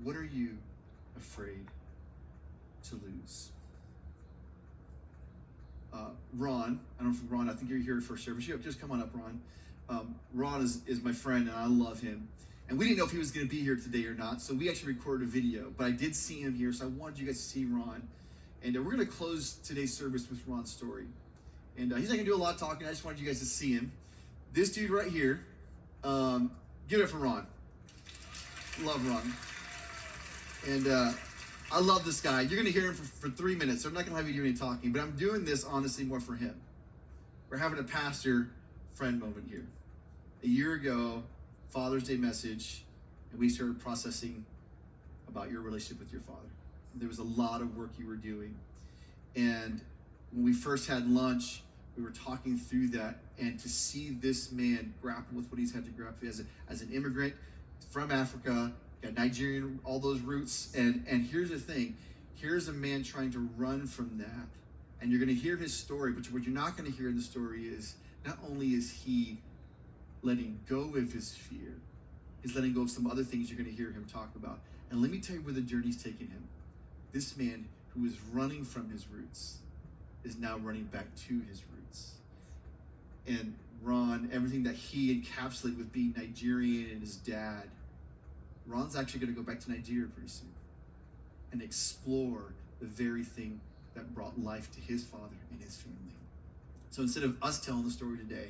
What are you afraid to lose? Ron, I don't know if Ron, I think you're here for service. You just come on up, Ron. Ron is my friend, and I love him. And we didn't know if he was going to be here today or not, so we actually recorded a video. But I did see him here, so I wanted you guys to see Ron. And we're going to close today's service with Ron's story. And he's not going to do a lot of talking. I just wanted you guys to see him. This dude right here, give it up for Ron. Love Ron. And I love this guy. You're going to hear him for 3 minutes, so I'm not going to have you do any talking, but I'm doing this honestly more for him. We're having a pastor-friend moment here. A year ago, Father's Day message, and we started processing about your relationship with your father. There was a lot of work you were doing. And when we first had lunch, we were talking through that, and to see this man grapple with what he's had to grapple with as an immigrant from Africa, got Nigerian, all those roots, and here's the thing, here's a man trying to run from that, and you're going to hear his story, but what you're not going to hear in the story is, not only is he letting go of his fear, he's letting go of some other things you're going to hear him talk about. And let me tell you where the journey's taken him. This man who is running from his roots is now running back to his roots. And Ron, everything that he encapsulated with being Nigerian and his dad, Ron's actually going to go back to Nigeria pretty soon and explore the very thing that brought life to his father and his family. So instead of us telling the story today,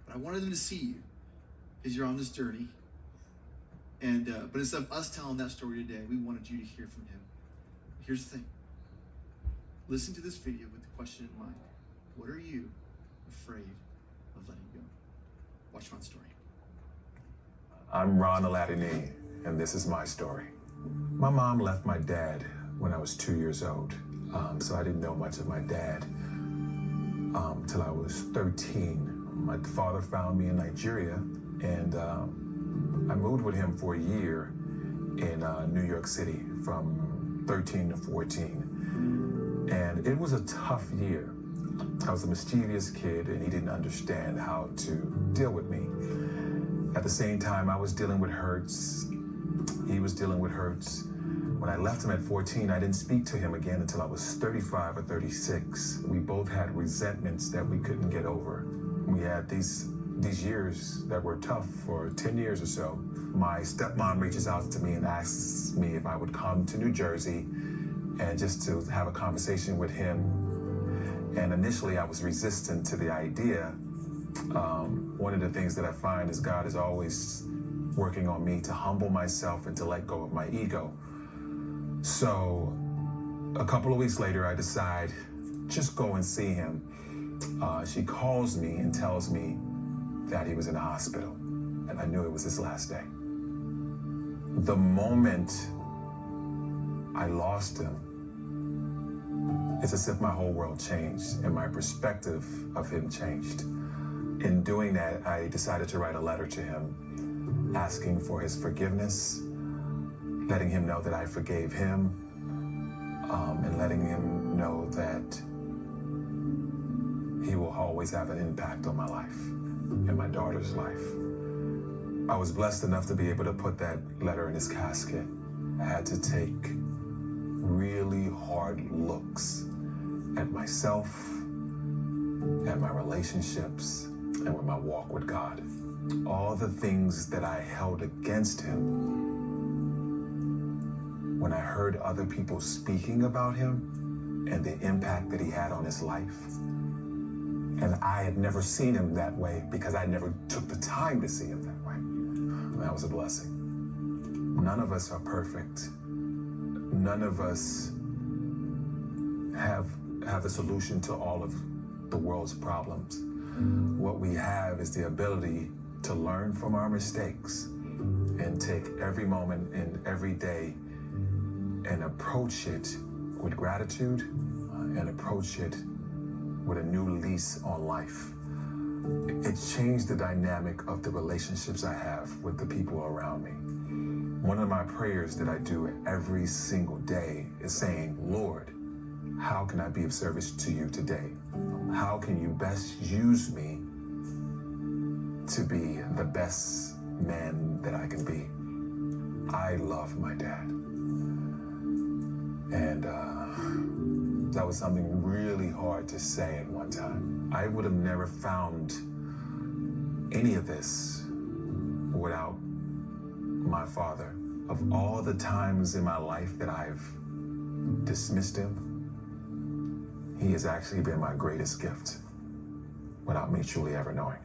but I wanted them to see you because you're on this journey. And but instead of us telling that story today, we wanted you to hear from him. Here's the thing. Listen to this video with the question in mind. What are you afraid of letting go? Watch Ron's story. I'm Ron Aladini, and this is my story. My mom left my dad when I was 2 years old, so I didn't know much of my dad till I was 13. My father found me in Nigeria, and I moved with him for a year in New York City from 13 to 14. And it was a tough year. I was a mischievous kid, and he didn't understand how to deal with me. At the same time, I was dealing with hurts. He was dealing with hurts. When I left him at 14, I didn't speak to him again until I was 35 or 36. We both had resentments that we couldn't get over. We had these years that were tough for 10 years or so. My stepmom reaches out to me and asks me if I would come to New Jersey and just to have a conversation with him. And initially I was resistant to the idea. One of the things that I find is God is always working on me to humble myself and to let go of my ego. So a couple of weeks later, I decide, just go and see him. She calls me and tells me that he was in the hospital, and I knew it was his last day. The moment I lost him, it's as if my whole world changed and my perspective of him changed. In doing that, I decided to write a letter to him, asking for his forgiveness, letting him know that I forgave him, and letting him know that he will always have an impact on my life and my daughter's life. I was blessed enough to be able to put that letter in his casket. I had to take really hard looks at myself, at my relationships, and with my walk with God. All the things that I held against him, when I heard other people speaking about him and the impact that he had on his life, and I had never seen him that way because I never took the time to see him that way. That was a blessing. None of us are perfect. None of us have the solution to all of the world's problems. What we have is the ability to learn from our mistakes and take every moment and every day and approach it with gratitude and approach it with a new lease on life. It changed the dynamic of the relationships I have with the people around me. One of my prayers that I do every single day is saying, Lord, how can I be of service to you today? How can you best use me to be the best man that I can be? I love my dad. And that was something really hard to say at one time. I would have never found any of this without my father. Of all the times in my life that I've dismissed him, he has actually been my greatest gift without me truly ever knowing.